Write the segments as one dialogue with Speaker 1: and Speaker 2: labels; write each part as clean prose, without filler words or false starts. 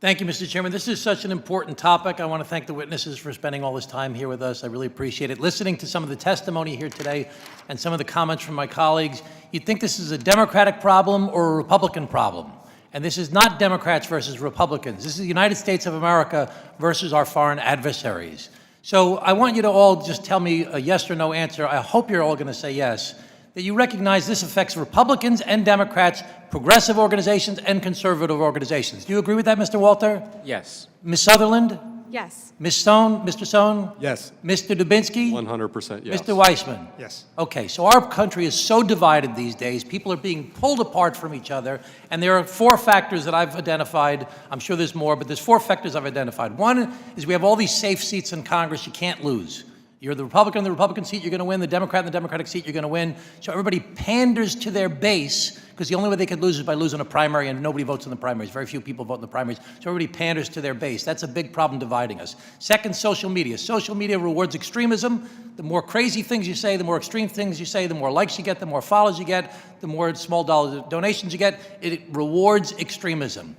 Speaker 1: Thank you, Mr. Chairman. This is such an important topic. I want to thank the witnesses for spending all this time here with us. I really appreciate it. Listening to some of the testimony here today and some of the comments from my colleagues, you'd think this is a Democratic problem or a Republican problem. And this is not Democrats versus Republicans. This is the United States of America versus our foreign adversaries. So I want you to all just tell me a yes or no answer. I hope you're all going to say yes, that you recognize this affects Republicans and Democrats, progressive organizations and conservative organizations. Do you agree with that, Mr. Walter?
Speaker 2: Yes.
Speaker 1: Ms. Sutherland?
Speaker 3: Yes.
Speaker 1: Ms. Stone? Mr. Stone?
Speaker 4: Yes.
Speaker 1: Mr. Dubinsky?
Speaker 4: 100% yes.
Speaker 1: Mr. Weissman?
Speaker 4: Yes.
Speaker 1: Okay, so our country is so divided these days. People are being pulled apart from each other, and there are 4 factors that I've identified. I'm sure there's more, but there's 4 factors I've identified. One is we have all these safe seats in Congress you can't lose. You're the Republican in the Republican seat, you're going to win. The Democrat in the Democratic seat, you're going to win. So everybody panders to their base, because the only way they could lose is by losing a primary, and nobody votes in the primaries. Very few people vote in the primaries. So everybody panders to their base. That's a big problem dividing us. Second, social media. Social media rewards extremism. The more crazy things you say, the more extreme things you say, the more likes you get, the more follows you get, the more small dollar donations you get. It rewards extremism.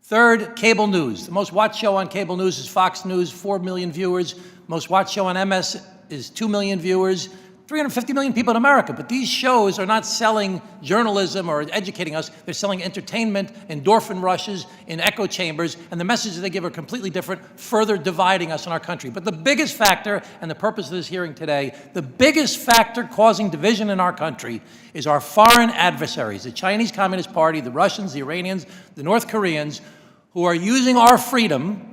Speaker 1: Third, cable news. The most watched show on cable news is Fox News, 4 million viewers. Most watched show on MS is 2 million viewers, 350 million people in America. But these shows are not selling journalism or educating us. They're selling entertainment, endorphin rushes in echo chambers, and the messages they give are completely different, further dividing us in our country. But the biggest factor, and the purpose of this hearing today, the biggest factor causing division in our country is our foreign adversaries, the Chinese Communist Party, the Russians, the Iranians, the North Koreans, who are using our freedom.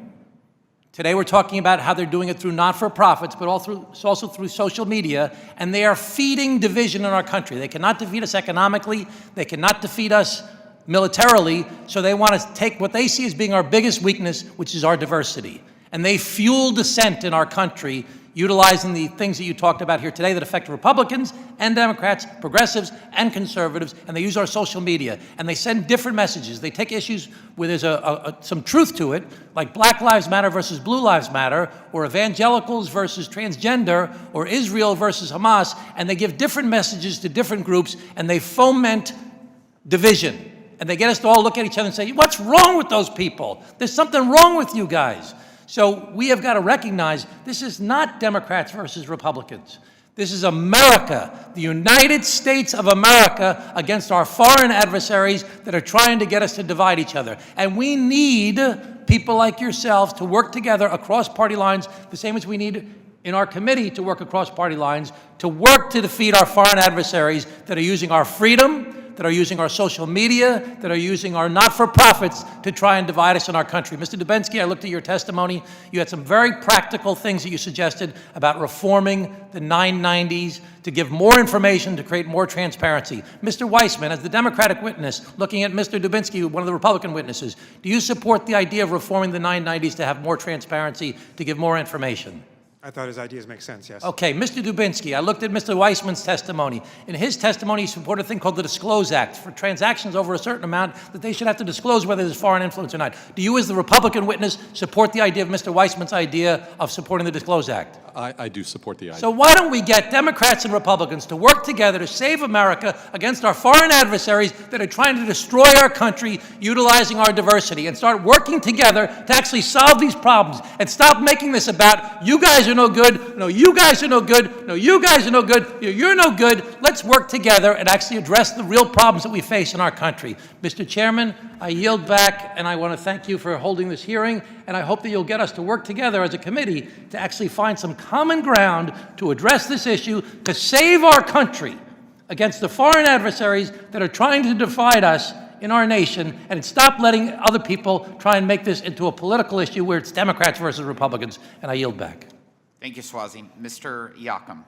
Speaker 1: Today we're talking about how they're doing it through not-for-profits, but also through social media, and they are feeding division in our country. They cannot defeat us economically, they cannot defeat us militarily, so they want to take what they see as being our biggest weakness, which is our diversity. And they fuel dissent in our country, utilizing the things that you talked about here today that affect Republicans and Democrats, progressives and conservatives, and they use our social media, and they send different messages. They take issues where there's some truth to it, like Black Lives Matter versus Blue Lives Matter, or evangelicals versus transgender, or Israel versus Hamas, and they give different messages to different groups, and they foment division. And they get us to all look at each other and say, what's wrong with those people? There's something wrong with you guys. So we have got to recognize this is not Democrats versus Republicans. This is America, the United States of America, against our foreign adversaries that are trying to get us to divide each other. And we need people like yourselves to work together across party lines, the same as we need in our committee to work across party lines, to work to defeat our foreign adversaries that are using our freedom, that are using our social media, that are using our not-for-profits to try and divide us in our country. Mr. Dubinsky, I looked at your testimony. You had some very practical things that you suggested about reforming the 990s to give more information, to create more transparency. Mr. Weissman, as the Democratic witness, looking at Mr. Dubinsky, one of the Republican witnesses, do you support the idea of reforming the 990s to have more transparency, to give more information?
Speaker 4: I thought his ideas make sense, yes.
Speaker 1: Okay, Mr. Dubinsky, I looked at Mr. Weissman's testimony. In his testimony, he supported a thing called the Disclose Act for transactions over a certain amount that they should have to disclose whether there's foreign influence or not. Do you, as the Republican witness, support the idea of Mr. Weissman's idea of supporting the Disclose Act?
Speaker 5: I do support the idea.
Speaker 1: So why don't we get Democrats and Republicans to work together to save America against our foreign adversaries that are trying to destroy our country utilizing our diversity, and start working together to actually solve these problems, and stop making this about you guys are no good, no, you guys are no good, no, you guys are no good, you're no good. Let's work together and actually address the real problems that we face in our country. Mr. Chairman, I yield back, and I want to thank you for holding this hearing, and I hope that you'll get us to work together as a committee to actually find some common ground to address this issue, to save our country against the foreign adversaries that are trying to divide us in our nation, and stop letting other people try and make this into a political issue where it's Democrats versus Republicans. And I yield back.
Speaker 2: Thank you, Suozzi. Mr. Iacom.